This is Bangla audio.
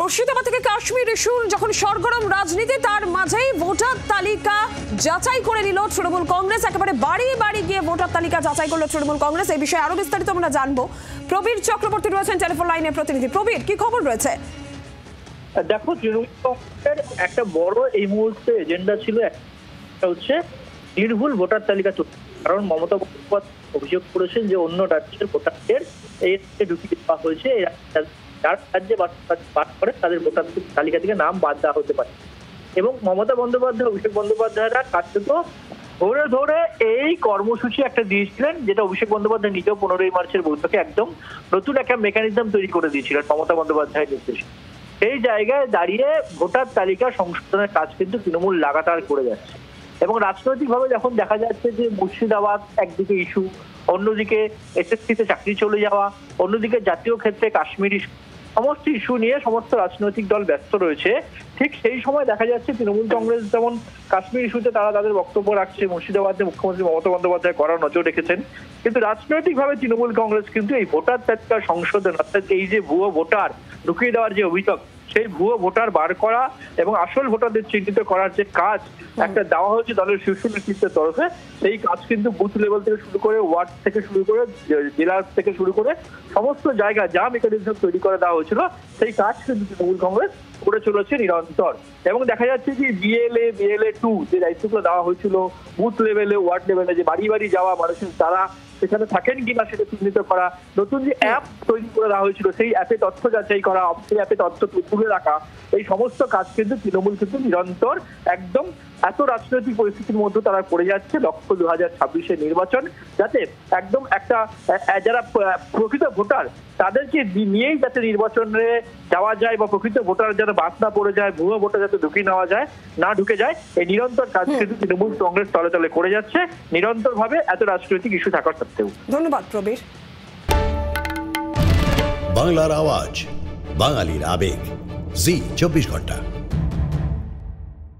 মুর্শিদাবাদ থেকে কাশ্মীর ইস্যু যখন সরগরম রাজনীতি, তার মাঝেই ভোটার তালিকা যাচাই করে নিল তৃণমূল কংগ্রেস। একেবারে বাড়ি বাড়ি গিয়ে ভোটার তালিকা যাচাই করলো তৃণমূল কংগ্রেস। এই বিষয়ে আরো বিস্তারিত আমরা জানবো। প্রবীর চক্রবর্তী রয়েছেন টেলিফোন লাইনের প্রতিনিধি। প্রবীর, কি খবর রয়েছে? দেখো, তৃণমূল কংগ্রেসের একটা বড় এই মুহূর্তে এজেন্ডা ছিল, হচ্ছে নির্ভুল ভোটার তালিকা তৈরি। কারণ মমতা বন্দ্যোপাধ্যায় অভিযোগ করেছেন যে অন্য রাজ্যের ভোটারদের এই রাজ্যে ঢুকিয়ে দেওয়া হয়েছে, যার রাজ্যে বাস করে তাদের ভোটার তালিকা থেকে নাম বাদ দেওয়া হতে পারে। এবং মমতা বন্দ্যোপাধ্যায়, অভিষেক বন্দ্যোপাধ্যায়রা কার্যত ধরে ধরে এই কর্মসূচি একটা দিয়েছিলেন, যেটা অভিষেক বন্দ্যোপাধ্যায় নিজেও 15ই মার্চের বৈঠকে একদম নতুন একটা মেকানিজম তৈরি করে দিয়েছিলেন মমতা বন্দ্যোপাধ্যায়ের নির্দেশে। এই জায়গায় দাঁড়িয়ে ভোটার তালিকা সংশোধনের কাজ কিন্তু তৃণমূল লাগাতার করে যাচ্ছে। এবং রাজনৈতিকভাবে যখন দেখা যাচ্ছে যে মুর্শিদাবাদ একদিকে ইস্যু, অন্যদিকে এসএসসিতে চাকরি চলে যাওয়া, অন্যদিকে জাতীয় ক্ষেত্রে কাশ্মীর ইস্যু, সমস্ত ইস্যু নিয়ে সমস্ত রাজনৈতিক দল ব্যস্ত রয়েছে, ঠিক সেই সময় দেখা যাচ্ছে তৃণমূল কংগ্রেস যেমন কাশ্মীর ইস্যুতে তারা তাদের বক্তব্য রাখছে, মুর্শিদাবাদে মুখ্যমন্ত্রী মমতা বন্দ্যোপাধ্যায় কড়া নজর রেখেছেন, কিন্তু রাজনৈতিকভাবে তৃণমূল কংগ্রেস কিন্তু এই ভোটার তালিকা সংশোধন, অর্থাৎ এই যে ভুয়ো ভোটার ঢুকিয়ে দেওয়ার যে অভিযোগ, সেই ভুয়ো ভোটার বার করা এবং আসল ভোটারদের চিহ্নিত করার যে কাজ একটা দেওয়া হয়েছে দলের শীর্ষ নেতৃত্বের তরফে, সেই কাজ কিন্তু বুথ লেভেল থেকে শুরু করে, ওয়ার্ড থেকে শুরু করে, জেলা থেকে শুরু করে সমস্ত জায়গায় যা মেকানিজম তৈরি করে দেওয়া হয়েছিল, সেই কাজ কিন্তু তৃণমূল কংগ্রেস করে চলেছে নিরন্তর। এবং দেখা যাচ্ছে যে বিএলএ 2 যে দায়িত্বগুলো দেওয়া হয়েছিল বুথ লেভেলে, ওয়ার্ড লেভেলে, যে বাড়ি বাড়ি যাওয়া, মানুষের তারা সেখানে থাকেন কিনা সেটা চিহ্নিত করা, নতুন যে অ্যাপ তৈরি করে দেওয়া হয়েছিল সেই অ্যাপে তথ্য যাচাই করা, সেই অ্যাপে তথ্য তুলে রাখা, এই সমস্ত কাজ কিন্তু তৃণমূল কিন্তু নিরন্তর একদম এত রাজনৈতিক পরিস্থিতির মধ্যে তারা করে যাচ্ছে। লক্ষ্য 2026-এর নির্বাচন, যাতে একদম একটা যারা প্রকৃত ভোটার তাদেরকে নিয়েই যাতে নির্বাচনে যাওয়া যায়, বা প্রকৃত ভোটার যাতে বাদ না পড়ে যায়, ভুয়ো ভোটার যাতে ঢুকে না ঢুকে যায়, এই নিরন্তর কাজ কিন্তু তৃণমূল কংগ্রেস তলে তলে করে যাচ্ছে নিরন্তর ভাবে, এত রাজনৈতিক ইস্যু থাকার সত্ত্বেও। ধন্যবাদ প্রবীর। বাংলার আওয়াজ, বাঙালির আবেগ, জি 24 ঘন্টা।